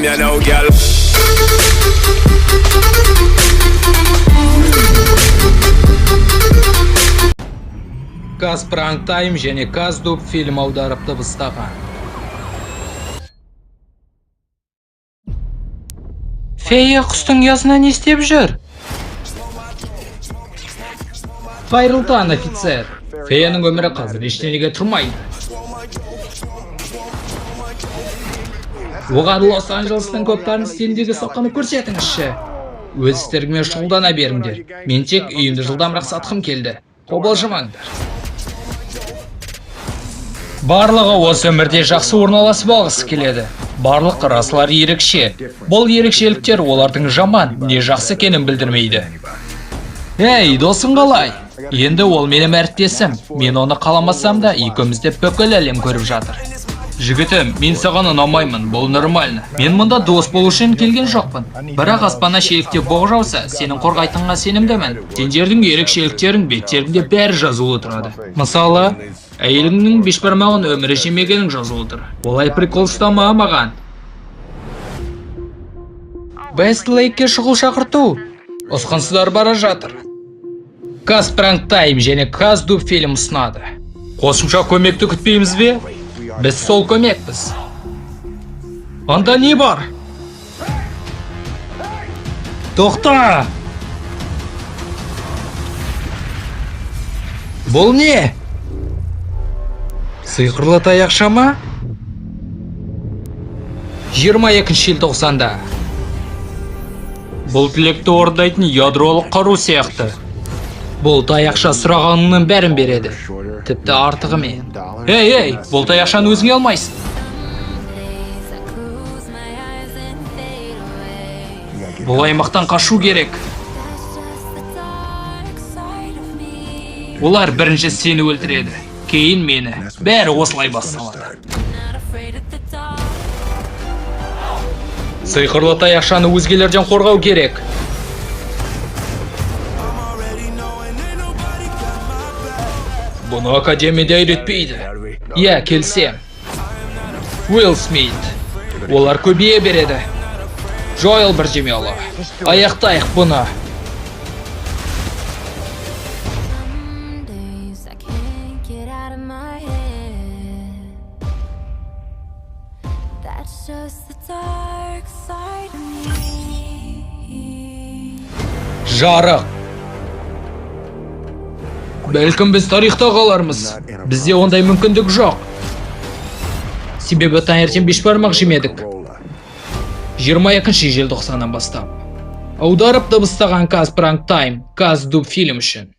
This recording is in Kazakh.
you know, girl. Каз Пранк Тайм және Каз Дуб фильм аударып дыбыстаған. Фея құстың ұясына не істеп жүр? Қайырлы таң, офицер. Феяның өмірі қазір ештеңеге тұрмайды. Оған Лос-Анджелестің көптарын стиліндегі соққаны көрсетіңізші. Өз істеріңмен шұғылдана беріңдер. Мен тек үйімді жылдамырақ сатқым келді. Қобалжымаңдар. Барлығы осы өмірде жақсы орналасып алғысы келеді. Барлық қарасылар ерекше. Бұл ерекшеліктер олардың жаман, не жақсы екенін білдірмейді. Ей, досың қалай? Енді ол менің әріптесім. Мен оны қаламасам да, екеумізді бүкіл әлем көріп жатыр. Жігітім, мен саған ұнамаймын, бұл нормально. Мен мұнда дос болу үшін келген жоқпын. Бірақ аспана шелікте боқ жауса, сенің қорғайтынға сенімдімін. Сендердің ерекшеліктерің беттерінде бәрі жазулы тұрады. Мысалы, әйеліңнің бешбармағын өмірі жемегенің жазулы тұр. Олай прикол ұстама маған. Вестлейкке шұғыл шақырту. Осқансыздар бара жатыр. Каз Пранк Тайм және Каз Дуб фильм ұсынады. Қосымша көмекті күтпейміз бе? Біз сол көмекпіз. Анда не бар? Тоқта! Бұл не? Сиқырлы таяқша ма? 22 желтоқсанда. Бұл тілекті орындайтын ядролық қару сияқты. Бұл таяқша сұрағаныңның бәрін береді. Тіпті артығымен. Ей, бұл таяқшаны өзіңе алмайсың. Бұл аймақтан қашу керек. Олар бірінші сені өлтіреді. Кейін мені. Бәрі осылай басталады. Сиқырлы таяқшаны өзгелерден қорғау керек. Бұны академияда үйретпейді. Иә, келсем. Уилл Смит. Олар көбейе береді. Джоэл Біржемелі. Аяқтайық бұны. Жарық. Бәлкім біз тарихта қалармыз. Бізде ондай мүмкіндік жоқ. Себебі таңертең бешбармақ жемедік. 22 желтоқсаннан бастап. Аударып дыбыстаған Каз Пранк Тайм, Каз Дуб фильм үшін.